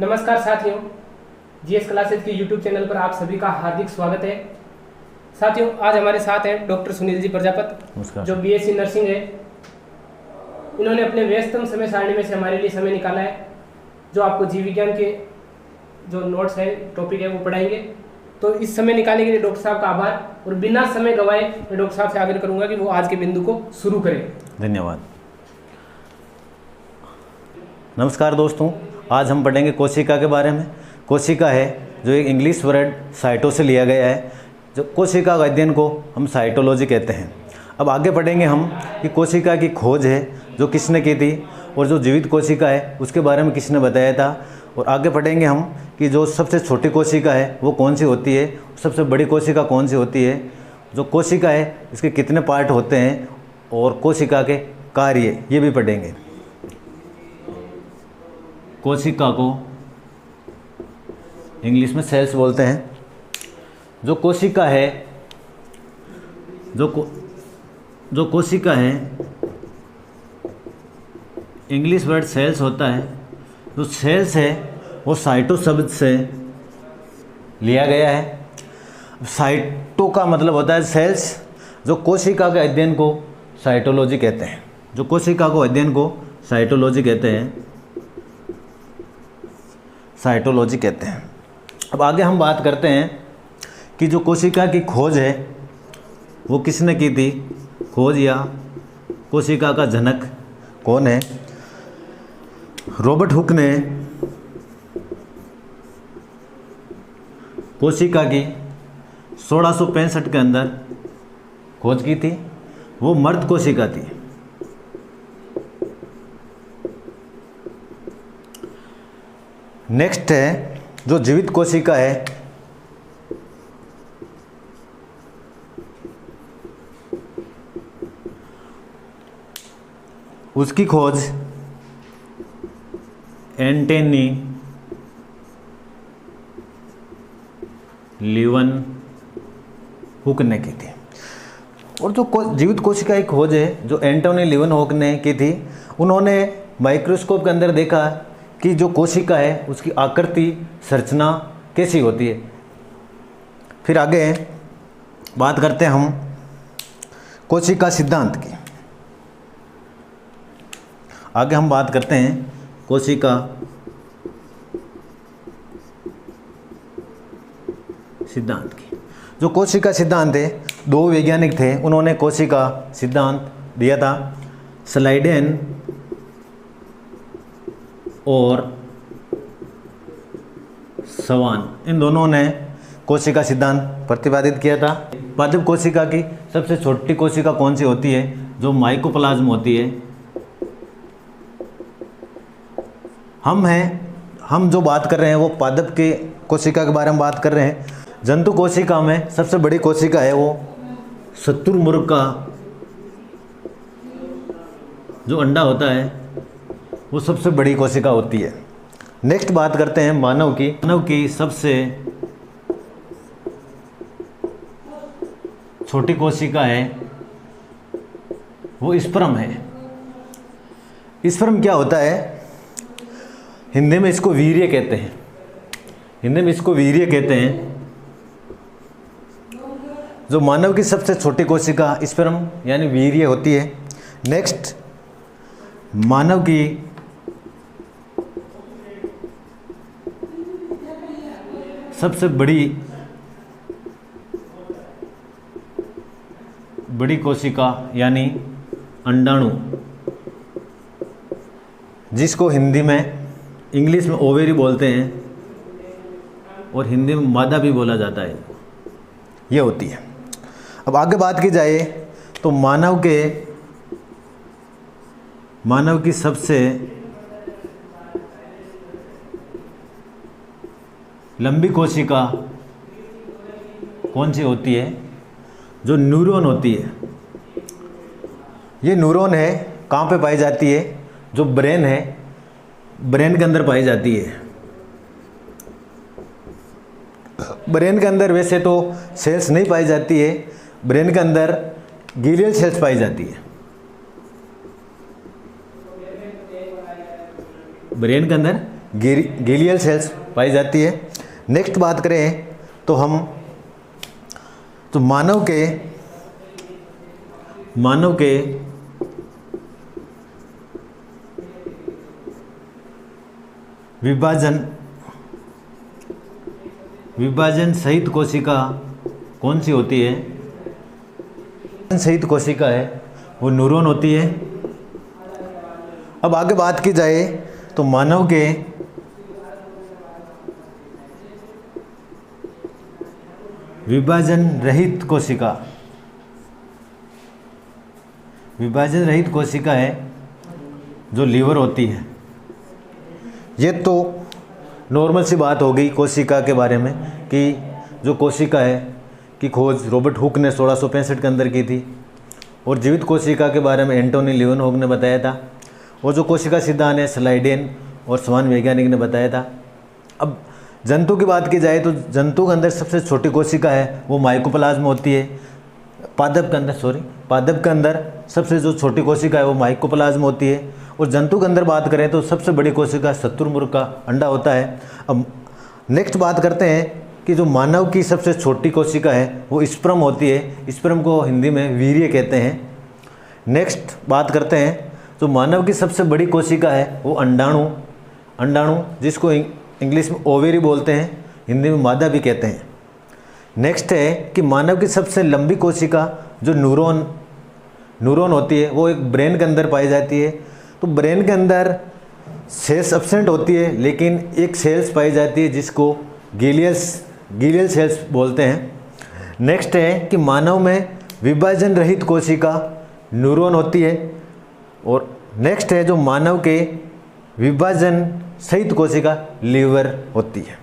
नमस्कार साथियों, GS classes के यूट्यूब चैनल पर आप सभी का हार्दिक स्वागत है। साथियों, आज हमारे साथ हैं डॉक्टर सुनील जी प्रजापत, जो बीएससी नर्सिंग है। इन्होंने अपने व्यस्तम समय सारणी में से हमारे लिए समय निकाला है, जो आपको जीव विज्ञान के जो नोट्स है, टॉपिक है, वो पढ़ाएंगे। तो इस समय निकालने के लिए डॉक्टर साहब का आभार, और बिना समय गंवाए मैं डॉक्टर साहब से आग्रह करूंगा कि वो आज के बिंदु को शुरू करें। धन्यवाद। नमस्कार दोस्तों, आज हम पढ़ेंगे कोशिका के बारे में। कोशिका है जो एक इंग्लिश वर्ड साइटो से लिया गया है, जो कोशिका का अध्ययन को हम साइटोलॉजी कहते हैं। अब आगे पढ़ेंगे हम कि कोशिका की खोज है जो किसने की थी, और जो जीवित कोशिका है उसके बारे में किसने बताया था। और आगे पढ़ेंगे हम कि जो सबसे छोटी कोशिका है वो कौन सी होती है, सबसे बड़ी कोशिका कौन सी होती है, जो कोशिका है इसके कितने पार्ट होते हैं, और कोशिका के कार्य ये भी पढ़ेंगे। कोशिका को इंग्लिश में सेल्स बोलते हैं। जो कोशिका है जो कोशिका है इंग्लिश वर्ड सेल्स होता है। जो सेल्स है वो साइटो शब्द से लिया गया है। साइटो का मतलब होता है सेल्स। जो कोशिका के अध्ययन को साइटोलॉजी कहते हैं। जो कोशिका को अध्ययन को साइटोलॉजी कहते हैं, साइटोलॉजी कहते हैं। अब आगे हम बात करते हैं कि जो कोशिका की खोज है वो किसने की थी। खोज या कोशिका का जनक कौन है। रॉबर्ट हुक ने कोशिका की 1665 के अंदर खोज की थी। वो मर्द कोशिका थी। नेक्स्ट है जो जीवित कोशिका है, उसकी खोज एंटनी लीवन हुक ने की थी। और जो जीवित कोशिका की खोज है जो एंटनी लीवन हुक ने की थी, उन्होंने माइक्रोस्कोप के अंदर देखा कि जो कोशिका है उसकी आकृति संरचना कैसी होती है। फिर आगे बात करते हैं हम कोशिका सिद्धांत की। आगे हम बात करते हैं कोशिका सिद्धांत की। जो कोशिका सिद्धांत है, दो वैज्ञानिक थे, उन्होंने कोशिका सिद्धांत दिया था। स्लाइडेन और सवान, इन दोनों ने कोशिका सिद्धांत प्रतिपादित किया था। पादप कोशिका की सबसे छोटी कोशिका कौन सी होती है, जो माइकोप्लाज्म होती है। हम जो बात कर रहे हैं वो पादप के कोशिका के बारे में बात कर रहे हैं। जंतु कोशिका में सबसे बड़ी कोशिका है वो शुतुरमुर्ग का जो अंडा होता है वो सबसे बड़ी कोशिका होती है। नेक्स्ट बात करते हैं मानव की। मानव की सबसे छोटी कोशिका है वो स्पर्म है। स्पर्म क्या होता है, हिंदी में इसको वीर्य कहते हैं। हिंदी में इसको वीर्य कहते हैं। जो मानव की सबसे छोटी कोशिका स्पर्म यानी वीर्य होती है। नेक्स्ट, मानव की सबसे बड़ी कोशिका यानी अंडाणु, जिसको हिंदी में इंग्लिश में ओवेरी बोलते हैं और हिंदी में मादा भी बोला जाता है, ये होती है। अब आगे बात की जाए तो मानव की सबसे लंबी कोशिका कौन सी होती है, जो न्यूरॉन होती है। ये न्यूरॉन है कहाँ पे पाई जाती है, जो ब्रेन है, ब्रेन के अंदर पाई जाती है। ब्रेन के अंदर वैसे तो सेल्स नहीं पाई जाती है, ब्रेन के अंदर ग्लियल सेल्स पाई जाती है। ब्रेन के अंदर गीलियल सेल्स पाई जाती है। नेक्स्ट बात करें तो हम तो मानव के विभाजन सहित कोशिका कौन सी होती है? सहित कोशिका है वो न्यूरॉन होती है। अब आगे बात की जाए तो मानव के विभाजन रहित कोशिका है जो लीवर होती है। ये तो नॉर्मल सी बात हो गई कोशिका के बारे में कि जो कोशिका है की खोज रॉबर्ट हुक ने 1665 के अंदर की थी और जीवित कोशिका के बारे में एंटोनी लियोनहोग ने बताया था और जो कोशिका सिद्धांत है स्लाइडेन और स्वान वैज्ञानिक ने बताया था। अब जंतु की बात की जाए तो जंतु के अंदर सबसे छोटी कोशिका है वो माइकोप्लाज्म होती है। पादप के अंदर सबसे जो छोटी कोशिका है वो माइकोप्लाज्म होती है। और जंतु के अंदर बात करें तो सबसे बड़ी कोशिका शुतुरमुर्ग का अंडा होता है। अब नेक्स्ट बात करते हैं कि जो मानव की सबसे छोटी कोशिका है वो स्पर्म होती है। स्पर्म को हिंदी में वीर्य कहते हैं। नेक्स्ट बात करते हैं जो मानव की सबसे बड़ी कोशिका है वो अंडाणु जिसको इंग्लिश में ओवेरी बोलते हैं, हिंदी में मादा भी कहते हैं। नेक्स्ट है कि मानव की सबसे लंबी कोशिका जो न्यूरॉन होती है वो एक ब्रेन के अंदर पाई जाती है। तो ब्रेन के अंदर सेल्स एब्सेंट होती है लेकिन एक सेल्स पाई जाती है जिसको गीलियल सेल्स बोलते हैं। नेक्स्ट है कि मानव में विभाजन रहित कोशिका न्यूरॉन होती है। और नेक्स्ट है जो मानव के विभाजन सहित कोशिका लीवर होती है।